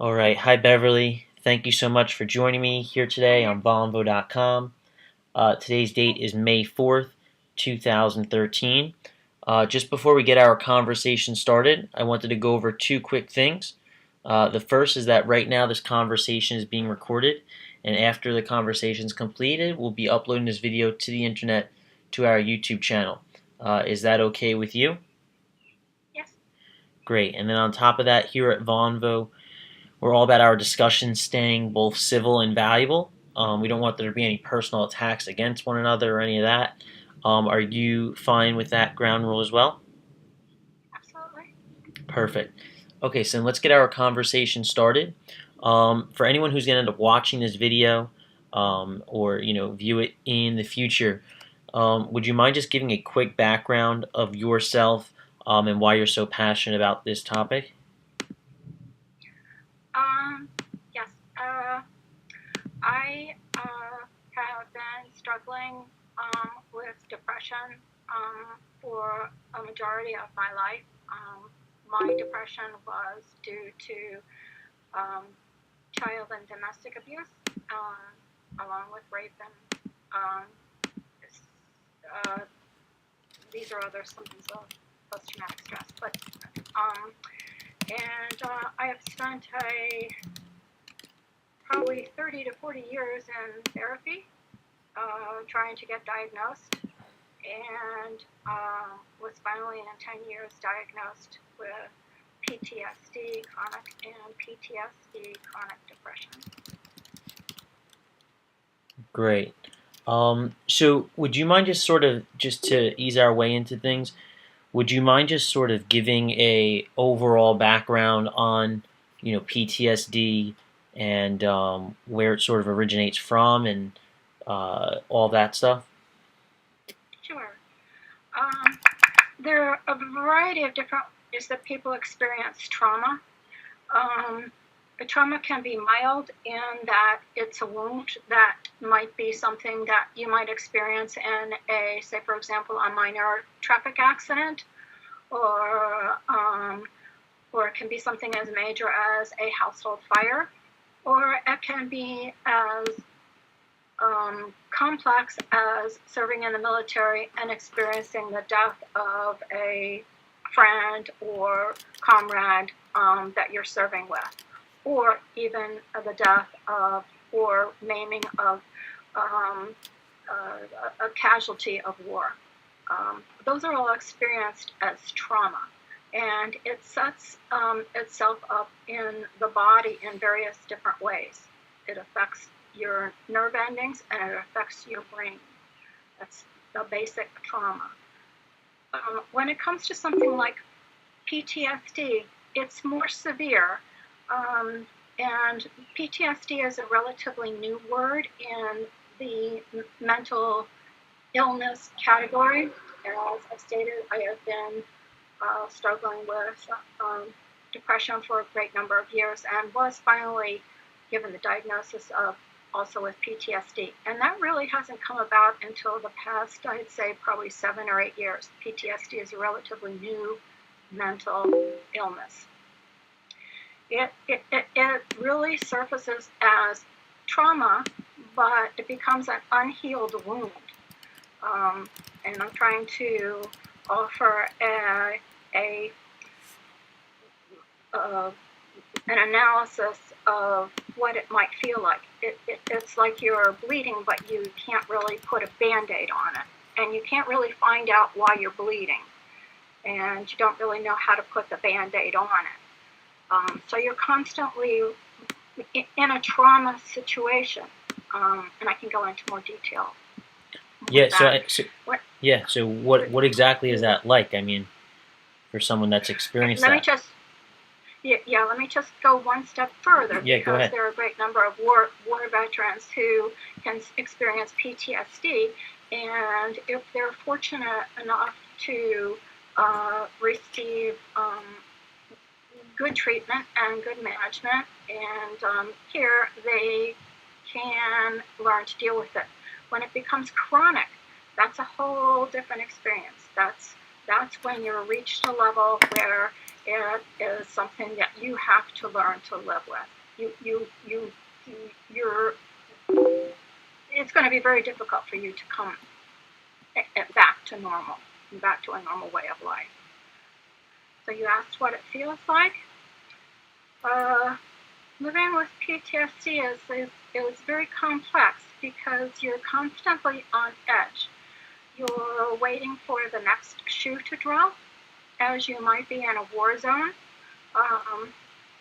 All right. Hi, Beverly. Thank you so much for joining me here today on Vonvo.com. Today's date is May 4th, 2013. Just before we get our conversation started, I wanted to go over two quick things. The first is that right now this conversation is being recorded, and after the conversation is completed, we'll be uploading this video to the internet to our YouTube channel. Is that okay with you? Yes. Great. And then on top of that, here at Vonvo, we're all about our discussions staying both civil and valuable. We don't want there to be any personal attacks against one another or any of that. Are you fine with that ground rule as well? Absolutely. Perfect. Okay, so let's get our conversation started. For anyone who's going to end up watching this video or view it in the future, would you mind just giving a quick background of yourself and why you're so passionate about this topic? Yes. I have been struggling with depression for a majority of my life. My depression was due to child and domestic abuse, along with rape and these are other symptoms of post-traumatic stress. But I have spent probably 30 to 40 years in therapy, trying to get diagnosed, and was finally in 10 years diagnosed with PTSD chronic and PTSD chronic depression. Great. So would you mind just just to ease our way into things, would you mind just sort of giving a overall background on, PTSD and where it sort of originates from and all that stuff? Sure. There are a variety of different ways that people experience trauma. A trauma can be mild in that it's a wound that might be something that you might experience in say, for example, a minor traffic accident, or it can be something as major as a household fire, or it can be as complex as serving in the military and experiencing the death of a friend or comrade that you're serving with, or even the death of or maiming of a casualty of war. Those are all experienced as trauma, and it sets itself up in the body in various different ways. It affects your nerve endings and it affects your brain. That's the basic trauma. When it comes to something like PTSD, it's more severe. And PTSD is a relatively new word in the mental illness category. As I stated, I have been struggling with depression for a great number of years and was finally given the diagnosis of also with PTSD. And that really hasn't come about until the past, I'd say, probably 7 or 8 years. PTSD is a relatively new mental illness. It really surfaces as trauma, but it becomes an unhealed wound. And I'm trying to offer an analysis of what it might feel like. It's like you're bleeding, but you can't really put a Band-Aid on it. And you can't really find out why you're bleeding. And you don't really know how to put the Band-Aid on it. So you're constantly in a trauma situation. And I can go into more detail. Yeah, so what exactly is that like? I mean, for someone that's experienced Let that. let me just go one step further, Yeah, go because ahead. there are a great number of war veterans who can experience PTSD, and if they're fortunate enough to receive good treatment and good management and care, they can learn to deal with it. When it becomes chronic, that's a whole different experience. That's when you're reached a level where it is something that you have to learn to live with. You're. It's going to be very difficult for you to come back to normal, back to a normal way of life. So you asked what it feels like. Living with PTSD is very complex because you're constantly on edge. You're waiting for the next shoe to drop, as you might be in a war zone.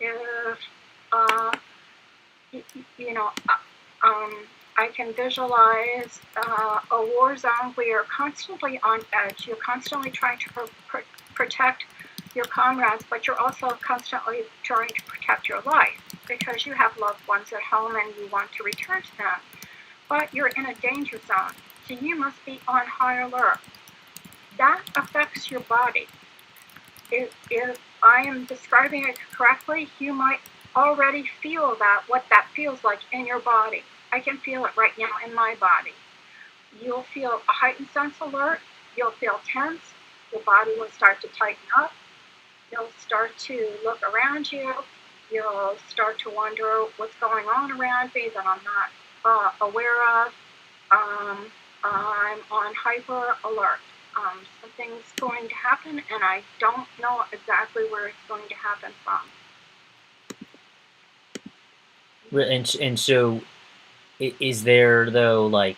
If you know, I can visualize a war zone where you're constantly on edge. You're constantly trying to protect your comrades, but you're also constantly trying to protect your life because you have loved ones at home and you want to return to them. But you're in a danger zone, so you must be on high alert. That affects your body. If I am describing it correctly, you might already feel what that feels like in your body. I can feel it right now in my body. You'll feel a heightened sense alert. You'll feel tense. Your body will start to tighten up. You'll start to look around you. You'll start to wonder what's going on around me that I'm not aware of. I'm on hyper alert. Something's going to happen, and I don't know exactly where it's going to happen from. And so, is there though like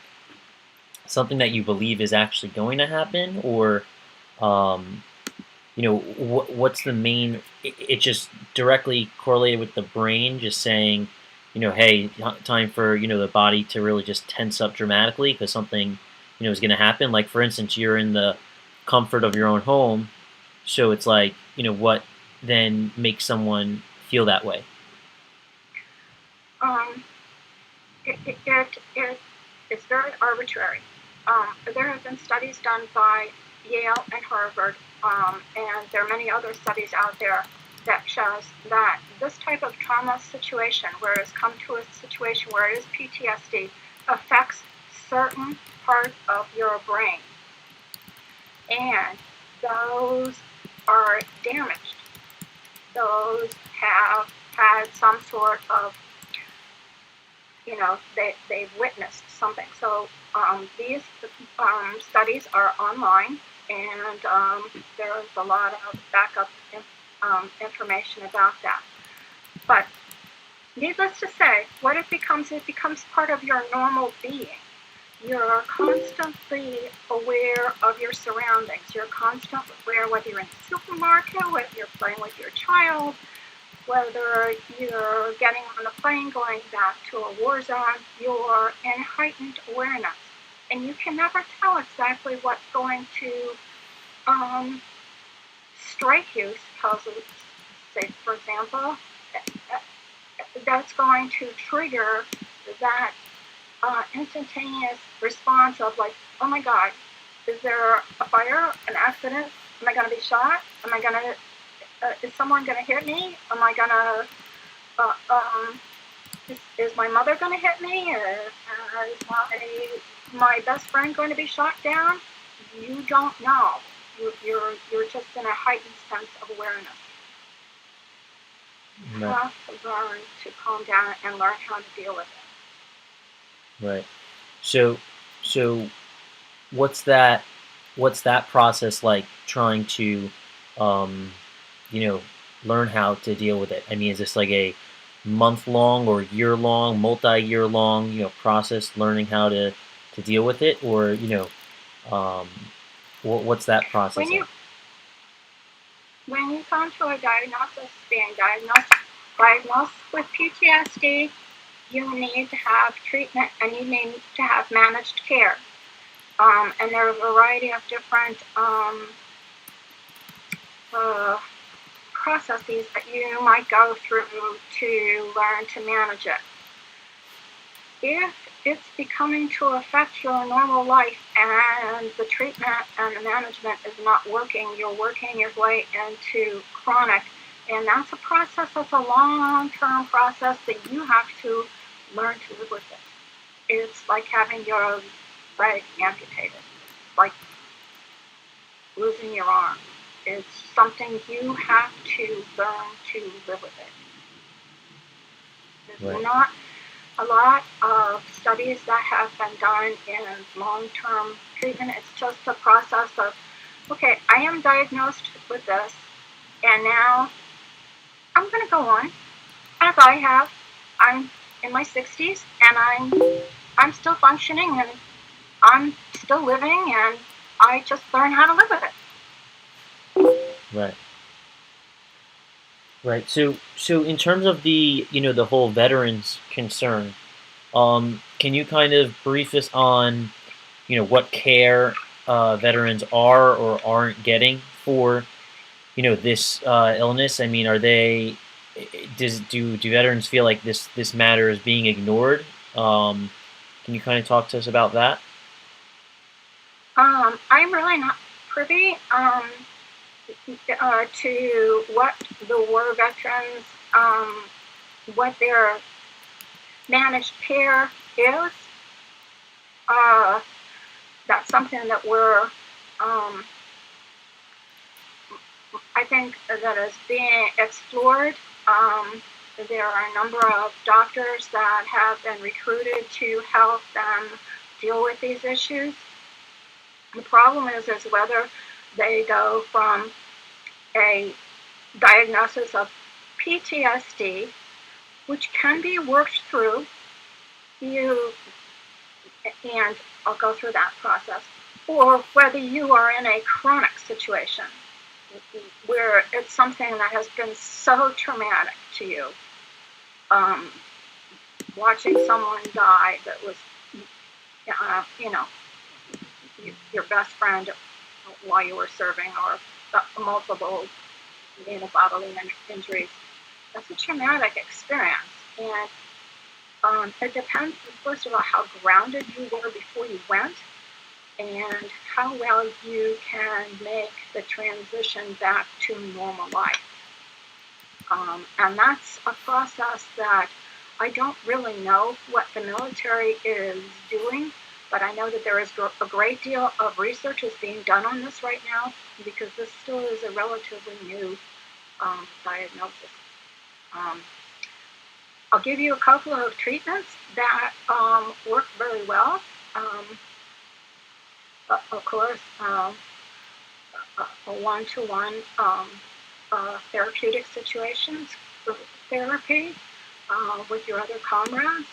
something that you believe is actually going to happen, or what's the main? It just directly correlated with the brain, just saying, hey, time for the body to really just tense up dramatically because something is going to happen. Like for instance, you're in the comfort of your own home, so it's like what then makes someone feel that way? It's very arbitrary. There have been studies done by Yale and Harvard, and there are many other studies out there that shows that this type of trauma situation, where it's come to a situation where it is PTSD, affects certain parts of your brain, and those are damaged. Those have had some sort of, they've witnessed something. So these studies are online, and there's a lot of backup information about that. But needless to say, what it becomes part of your normal being. You're constantly aware of your surroundings. You're constantly aware whether you're in the supermarket, whether you're playing with your child, whether you're getting on a plane going back to a war zone. You're in heightened awareness. And you can never tell exactly what's going to strike you. Suppose, say, for example, that's going to trigger that instantaneous response of like, oh my God, is there a fire, an accident? Am I going to be shot? Am I going to, is someone going to hit me? Am I going to, is my mother going to hit me? Is my best friend going to be shot down? You don't know. You're just in a heightened sense of awareness. You have to learn to calm down and learn how to deal with it. Right. So what's that process like, trying to learn how to deal with it? I mean, is this like a month-long or year-long, multi-year-long, process, learning how to deal with it, or what's that process like? When you come to a diagnosis, being diagnosed with PTSD, you need to have treatment and you need to have managed care. And there are a variety of different processes that you might go through to learn to manage it. If it's becoming to affect your normal life and the treatment and the management is not working, you're working your way into chronic. And that's a process, that's a long-term process that you have to learn to live with it. It's like having leg amputated. It's like losing your arm. it's something you have to learn to live with it. There's Right. not a lot of studies that have been done in long-term treatment. It's just a process of, okay, I am diagnosed with this, and now I'm going to go on as I have. I'm in my 60s, and I'm still functioning, and I'm still living, and I just learn how to live with it. Right. Right. So in terms of the the whole veterans concern, can you kind of brief us on what care veterans are or aren't getting for this illness? I mean, are they do veterans feel like this matter is being ignored? Can you kind of talk to us about that? I'm really not privy to what the war veterans, what their managed care is. That's something that I think that is being explored. There are a number of doctors that have been recruited to help them deal with these issues. The problem is whether they go from a diagnosis of PTSD, which can be worked through, and I'll go through that process, or whether you are in a chronic situation where it's something that has been so traumatic to you. Watching someone die that was, your best friend while you were serving, or multiple, bodily injuries. That's a traumatic experience, and it depends, first of all, how grounded you were before you went, and how well you can make the transition back to normal life. And that's a process that I don't really know what the military is doing, but I know that there is a great deal of research is being done on this right now, because this still is a relatively new diagnosis. I'll give you a couple of treatments that work very well. Of course, a one-to-one therapeutic situations, therapy with your other comrades,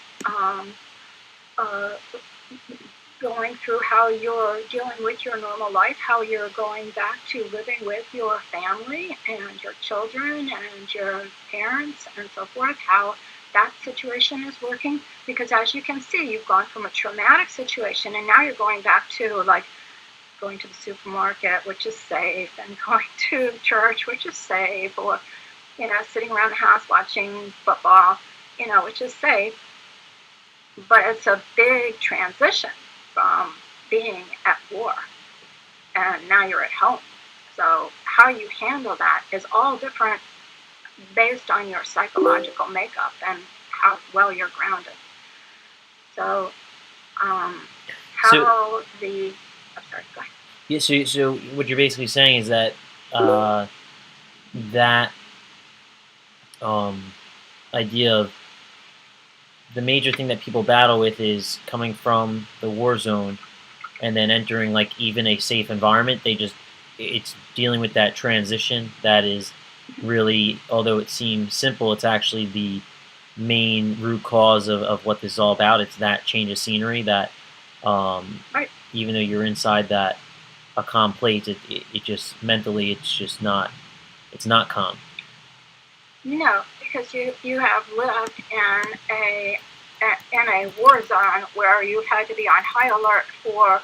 going through how you're dealing with your normal life, how you're going back to living with your family and your children and your parents and so forth, how that situation is working. Because as you can see, you've gone from a traumatic situation, and now you're going back to, like, going to the supermarket, which is safe, and going to church, which is safe, or, sitting around the house watching football, which is safe. But it's a big transition from being at war, and now you're at home. So how you handle that is all different based on your psychological makeup and how well you're grounded. So, I'm sorry, go ahead. Yeah. So what you're basically saying is that that idea of the major thing that people battle with is coming from the war zone and then entering, like, even a safe environment. It's dealing with that transition that is really, although it seems simple, it's actually the main root cause of what this is all about. It's that change of scenery that Right. even though you're inside a calm place, it just mentally it's not calm. No, because you have lived in a war zone where you had to be on high alert for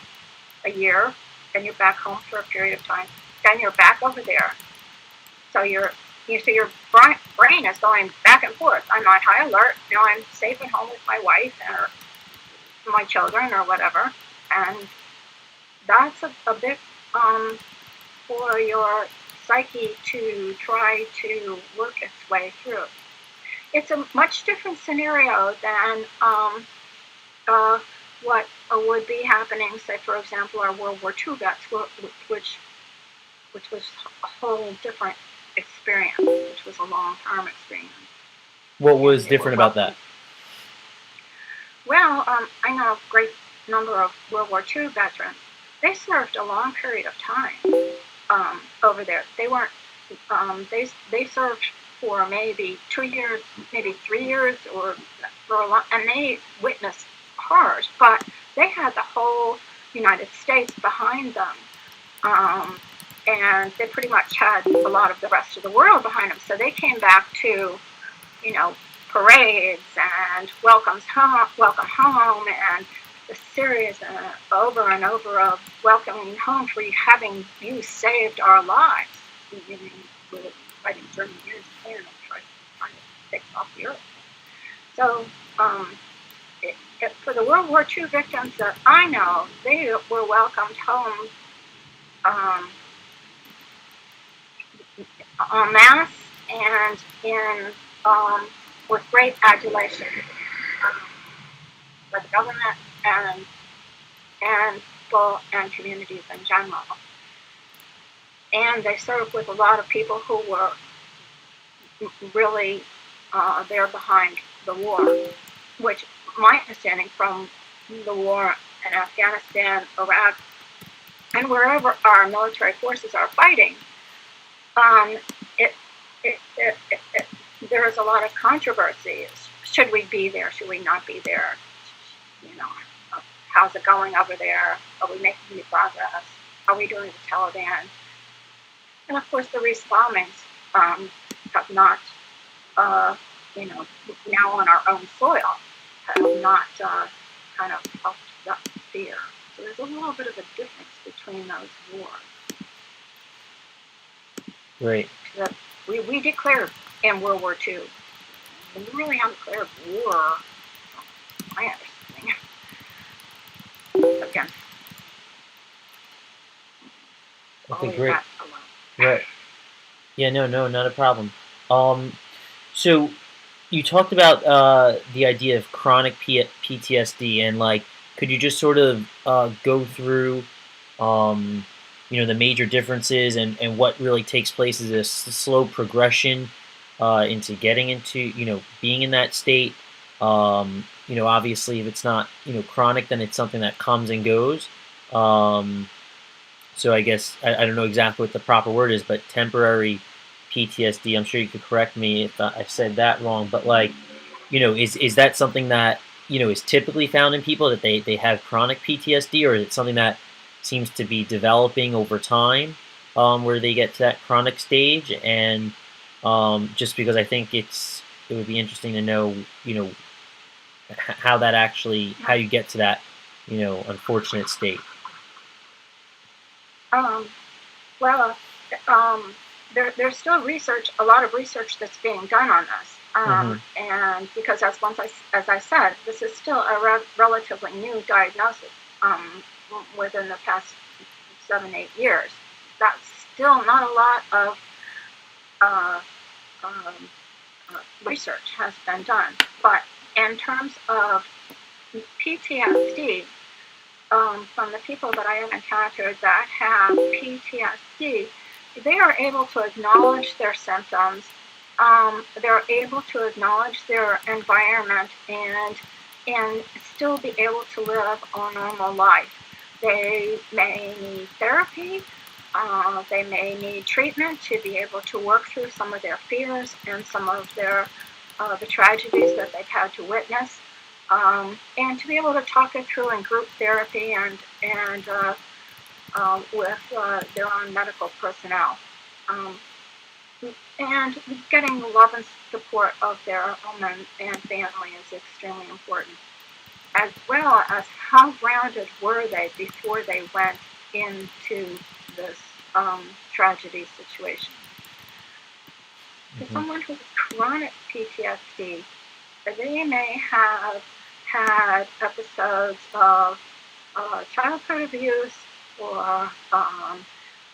a year, and you're back home for a period of time, then you're back over there. So your brain is going back and forth. I'm on high alert. Now I'm safe at home with my wife or my children or whatever, and that's a bit for your psyche to try to work its way through. It's a much different scenario than what would be happening, say, for example, our World War II vets, which which was a whole different experience, which was a long-term experience. What was different about that? Well, I know a great number of World War II veterans. They served a long period of time over there. They weren't. They served for maybe 2 years, maybe 3 years, or for a long, and they witnessed horrors. But they had the whole United States behind them, and they pretty much had a lot of the rest of the world behind them. So they came back to, parades and welcome home, and the series over and over of welcoming home for having you saved our lives. We were fighting German years and trying to take off the earth. So for the World War II victims that I know, they were welcomed home en masse and with great adulation by the government and people and communities in general. And they served with a lot of people who were really there behind the war, which my understanding from the war in Afghanistan, Iraq, and wherever our military forces are fighting, there is a lot of controversy. Should we be there? Should we not be there? How's it going over there? Are we making any progress? Are we doing the Taliban? And of course, the recent bombings have not, now on our own soil, have not kind of helped that fear. So there's a little bit of a difference between those wars. Right. We declared in World War II. We really haven't declared war, my understanding, against. Okay, great. Right. Yeah, no, not a problem. So you talked about the idea of chronic PTSD, and could you just sort of go through, the major differences and what really takes place is a slow progression into getting into, being in that state. Obviously, if it's not, chronic, then it's something that comes and goes. So I guess I don't know exactly what the proper word is, but temporary PTSD. I'm sure you could correct me if I said that wrong. But is that something that is typically found in people, that they have chronic PTSD, or is it something that seems to be developing over time, where they get to that chronic stage? And just because I think it would be interesting to know, how you get to that, unfortunate state. There's still a lot of research that's being done on this, and because as I said, this is still a relatively new diagnosis within the past 7-8 years. That's still not a lot of research has been done, but in terms of PTSD, from the people that I have encountered that have PTSD, they are able to acknowledge their symptoms. They're able to acknowledge their environment and still be able to live a normal life. They may need therapy. They may need treatment to be able to work through some of their fears and some of their the tragedies that they've had to witness. And to be able to talk it through in group therapy and with their own medical personnel. And getting the love and support of their home and family is extremely important, as well as how grounded were they before they went into this tragedy situation. For someone who has chronic PTSD, they may have had episodes of childhood abuse, or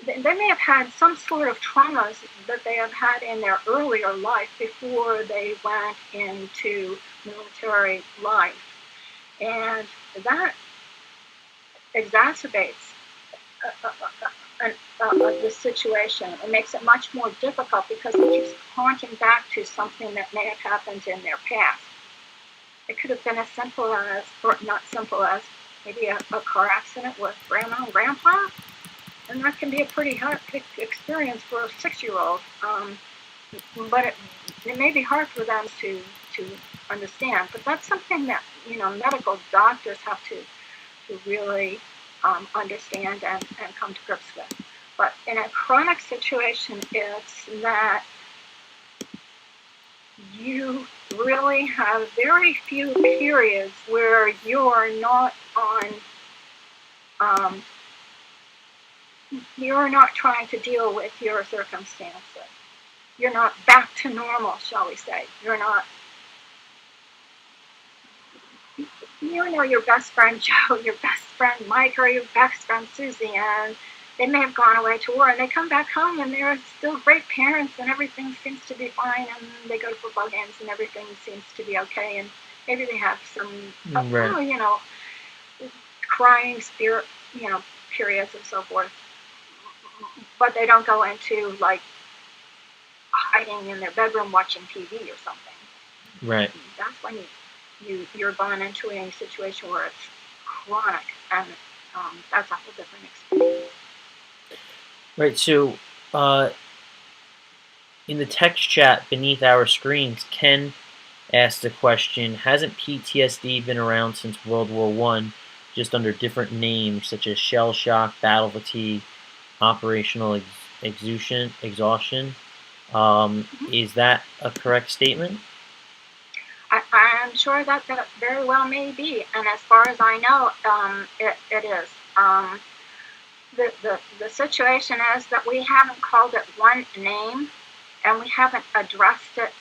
they may have had some sort of traumas that they have had in their earlier life before they went into military life. And that exacerbates the situation. It makes it much more difficult because it keeps haunting back to something that may have happened in their past. It could have been as simple as, or not simple as, maybe a car accident with grandma and grandpa, and that can be a pretty hard experience for a 6-year-old. But it may be hard for them to understand. But that's something that medical doctors have to really understand and come to grips with. But in a chronic situation, it's that you really have very few periods where you're not you're not trying to deal with your circumstances. You're not back to normal, shall we say. You're not, your best friend Joe, your best friend Mike, or your best friend Susie, and they may have gone away to war, and they come back home, and they're still great parents, and everything seems to be fine, and they go to football games, and everything seems to be okay, and maybe they have some, crying spirit, periods and so forth, but they don't go into, like, hiding in their bedroom watching TV or something. Right. That's when you're going into a situation where it's chronic, and that's a whole different experience. Right, so in the text chat beneath our screens, Ken asked the question, hasn't PTSD been around since World War I, just under different names such as shell shock, battle fatigue, operational exhaustion? Is that a correct statement? I'm sure that very well may be, and as far as I know, it is. The situation is that we haven't called it one name, and we haven't addressed it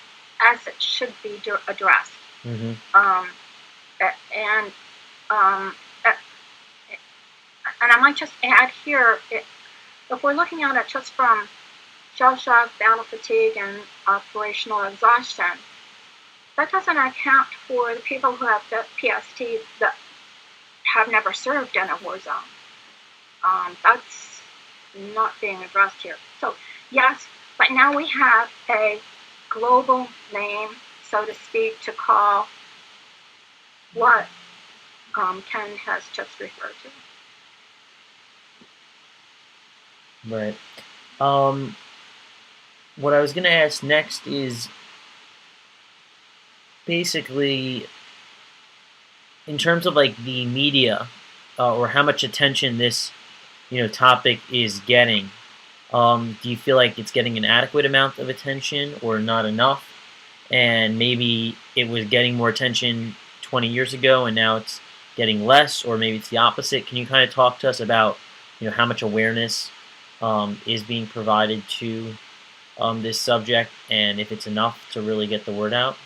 as it should be addressed. Mm-hmm. And I might just add here, if we're looking at it just from shell shock, battle fatigue, and operational exhaustion, that doesn't account for the people who have PTSD that have never served in a war zone. That's not being addressed here. So yes, but now we have a global name, so to speak, to call what Ken has just referred to. Right. What I was going to ask next is basically in terms of like the media or how much attention this topic is getting. Do you feel like it's getting an adequate amount of attention or not enough? And maybe it was getting more attention 20 years ago and now it's getting less, or maybe it's the opposite. Can you kind of talk to us about how much awareness is being provided to this subject, and if it's enough to really get the word out?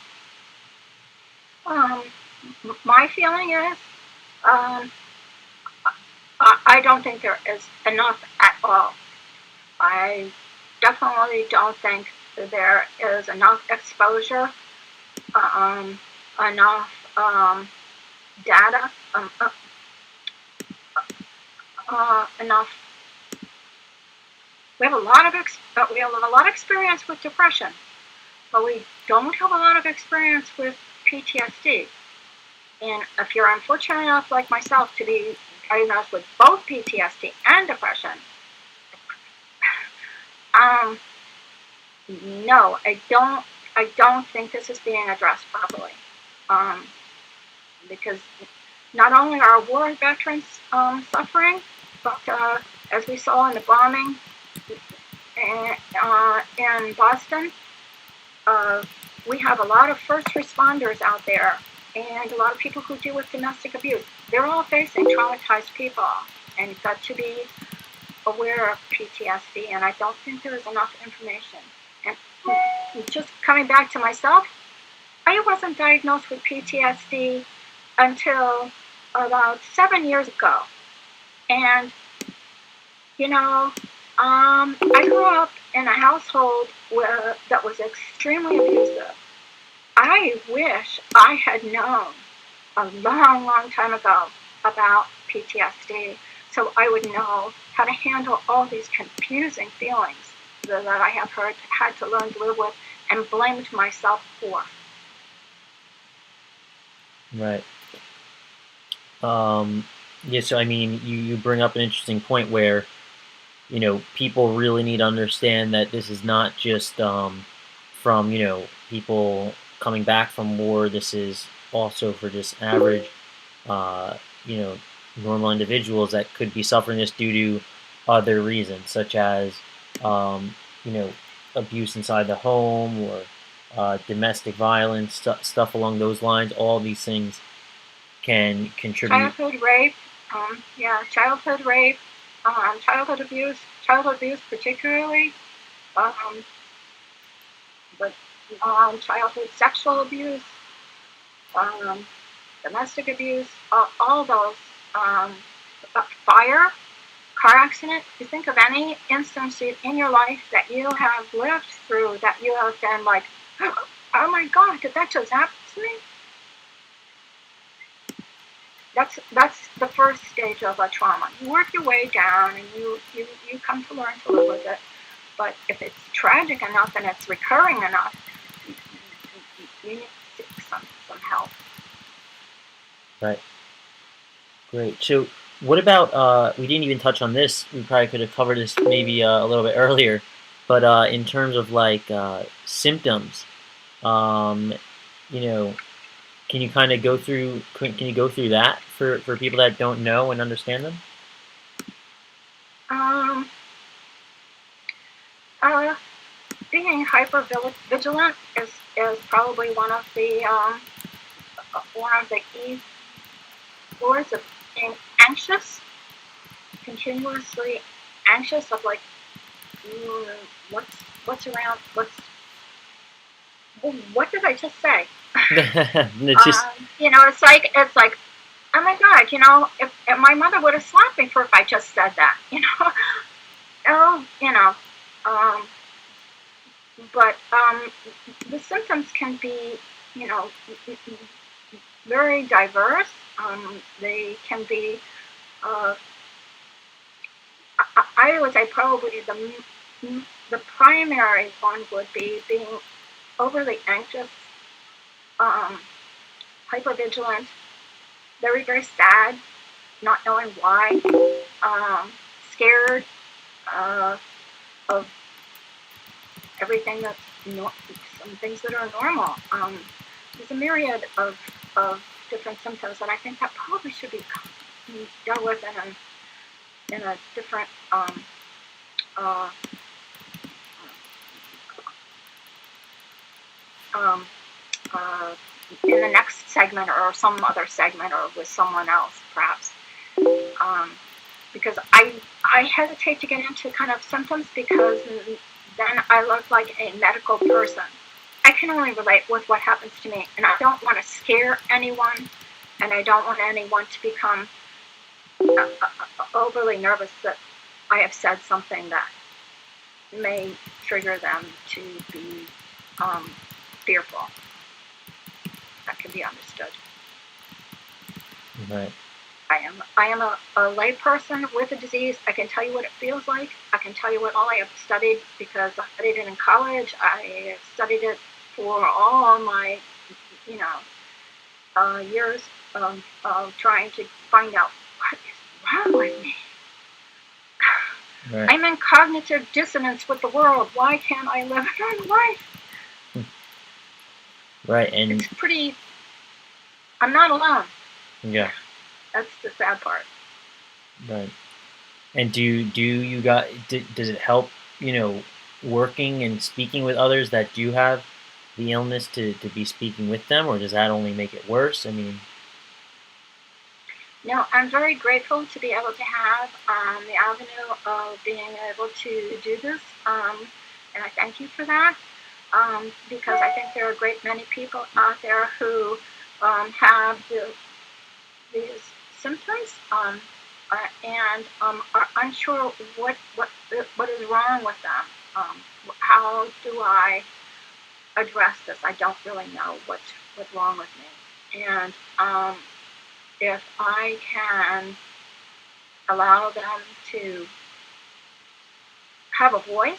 My feeling is I don't think there is enough at all. I definitely don't think there is enough exposure, enough data, enough. We have a lot of experience with depression, but we don't have a lot of experience with PTSD. And if you're unfortunate enough, like myself, to be diagnosed with both PTSD and depression, no, I don't think this is being addressed properly. Because not only are war veterans suffering, but as we saw in the bombing in Boston, we have a lot of first responders out there and a lot of people who deal with domestic abuse. They're all facing traumatized people, and you've got to be aware of PTSD, and I don't think there is enough information. And just coming back to myself, I wasn't diagnosed with PTSD until about 7 years ago. And, I grew up in a household that was extremely abusive. I wish I had known a long, long time ago about PTSD so I would know how to handle all these confusing feelings that I have had to learn to live with and blamed myself for. Right. Yeah, so I mean, you bring up an interesting point where, people really need to understand that this is not just from, people coming back from war. This is also for just average, uh, you know, normal individuals that could be suffering this due to other reasons, such as, um, you know, abuse inside the home or domestic violence, stuff along those lines. All these things can contribute. Childhood rape, childhood rape, childhood abuse particularly, um, but childhood sexual abuse, um, domestic abuse, all those, um, fire, car accident. You think of any instance in your life that you have lived through that you have been like, oh my God, did that just happen to me? That's the first stage of a trauma. You work your way down and you come to learn to live with it. But if it's tragic enough and it's recurring enough, you need to seek some help. Right. Great. So, what about? We didn't even touch on this. We probably could have covered this maybe a little bit earlier, but in terms of like symptoms, um, you know, can you kind of go through? Can you go through that for people that don't know and understand them? Um, uh, Being hyper vigilant is probably one of the key words of being anxious, continuously anxious of like, mm, what's around, what did I just say? It's just It's like, oh my God, if my mother would have slapped me for if I just said that, oh, um, but the symptoms can be, you know, very diverse. They can be, uh, I would say probably the primary one would be being overly anxious, um, hypervigilant, very, very sad, not knowing why, scared uh, of everything some things that are normal. There's a myriad of different symptoms, and I think that probably should be dealt with in a different uh, um, uh, in the next segment or some other segment or with someone else, perhaps. Because I hesitate to get into kind of symptoms because then I look like a medical person. I can only relate with what happens to me, and I don't want to scare anyone, and I don't want anyone to become overly nervous that I have said something that may trigger them to be fearful. That can be understood. right. I am a lay person with a disease. I can tell you what it feels like. I can tell you what all I have studied because I studied it in college. I studied it for all my, years of trying to find out what is wrong with me. Right. I'm in cognitive dissonance with the world. Why can't I live a normal life? Right, and it's pretty. I'm not alone. yeah. That's the sad part. Right. And do you got does it help, working and speaking with others that do have the illness to be speaking with them, or does that only make it worse? I mean, No, I'm very grateful to be able to have the avenue of being able to do this, and I thank you for that, because I think there are a great many people out there who have these symptoms and are unsure what is wrong with them. How do I address this? I don't really know what's wrong with me, and if I can allow them to have a voice,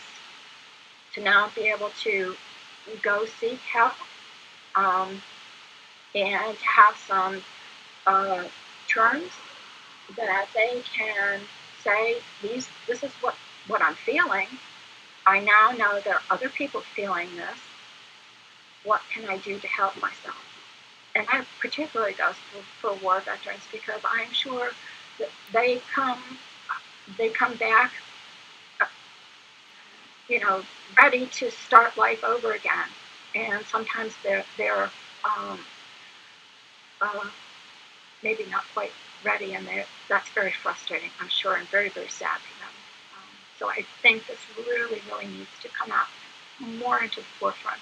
to now be able to go seek help, and have some terms that they can say, this is what I'm feeling. I now know there are other people feeling this. What can I do to help myself? And that particularly goes for war veterans, because I'm sure that they come back, ready to start life over again. And sometimes they're maybe not quite ready, and that's very frustrating, I'm sure, and very, very sad for them. So I think this really, really needs to come out more into the forefront,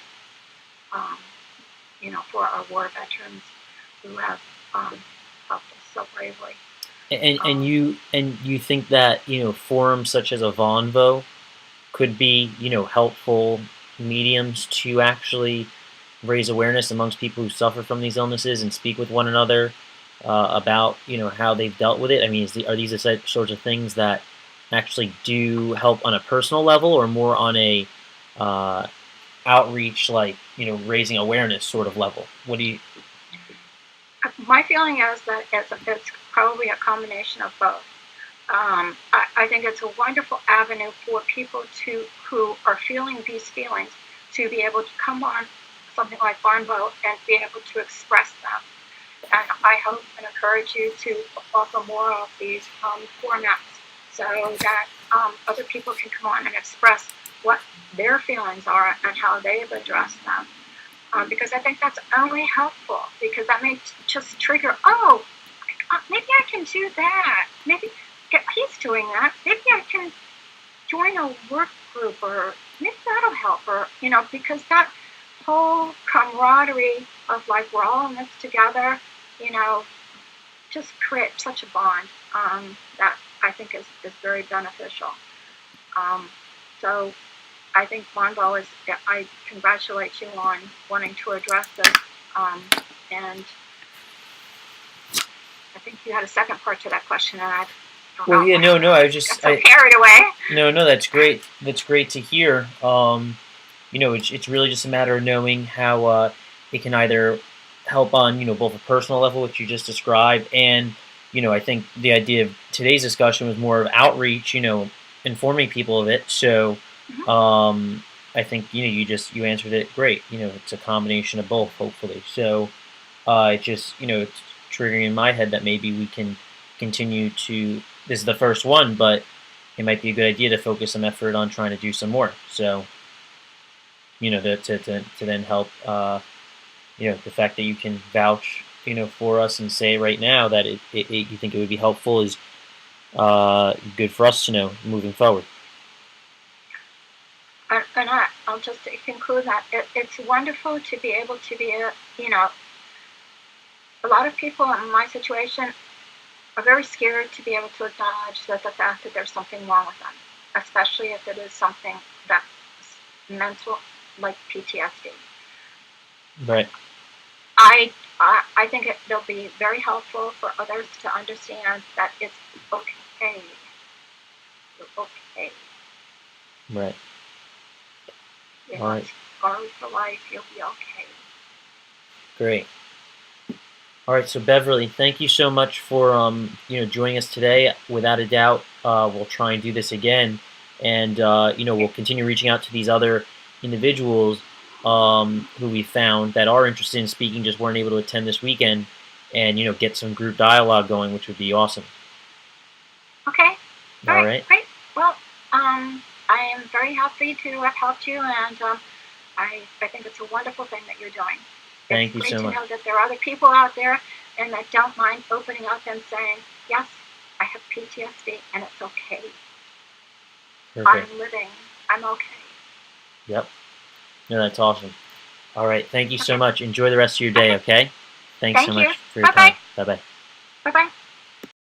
for our war veterans who have helped us so bravely. And you think that forums such as a Vonvo could be helpful mediums to actually raise awareness amongst people who suffer from these illnesses and speak with one another about how they've dealt with it? I mean, are these the sorts of things that actually do help on a personal level, or more on a outreach, like raising awareness sort of level? What do you? My feeling is that it's probably a combination of both. I think it's a wonderful avenue for people who are feeling these feelings to be able to come on something like Vonvo and be able to express them. And I hope and encourage you to offer more of these formats, so that other people can come on and express what their feelings are and how they've addressed them. Because I think that's only helpful, because that may just trigger, maybe I can do that. Maybe he's doing that. Maybe I can join a work group, or maybe that'll help, or, because that whole camaraderie of like, we're all in this together, just create such a bond that I think is very beneficial. So I think Vonvo I congratulate you on wanting to address this. And I think you had a second part to that question, and I don't know. Well, yeah, no, I was just carried away. No, that's great. That's great to hear. It's really just a matter of knowing how it can either help on both a personal level, which you just described, and I think the idea of today's discussion was more of outreach, informing people of it. So I think you answered it great. It's a combination of both, hopefully. So it just it's triggering in my head that maybe we can continue to. This is the first one, but it might be a good idea to focus some effort on trying to do some more. So to then help the fact that you can vouch for us and say right now that you think it would be helpful is good for us to know moving forward. And I'll just conclude that it's wonderful to be able to be a lot of people in my situation are very scared to be able to acknowledge the fact that there's something wrong with them, especially if it is something that's mental, like PTSD. Right. I think it'll be very helpful for others to understand that it's okay. You're okay. Right. All right. Scarred for life, you'll be okay. Great. All right, so Beverly, thank you so much for joining us today. Without a doubt, we'll try and do this again, and we'll continue reaching out to these other individuals who we found that are interested in speaking, just weren't able to attend this weekend, and get some group dialogue going, which would be awesome. Okay. All right. Great. Well, I am very happy to have helped you, and I think it's a wonderful thing that you're doing. Thank you so much. It's great to know that there are other people out there and that don't mind opening up and saying, yes, I have PTSD and it's okay. Perfect. I'm living. I'm okay. Yep. No, that's awesome. All right. Thank you so much. Enjoy the rest of your day, okay? Thanks so much for your time. Bye-bye. Bye-bye.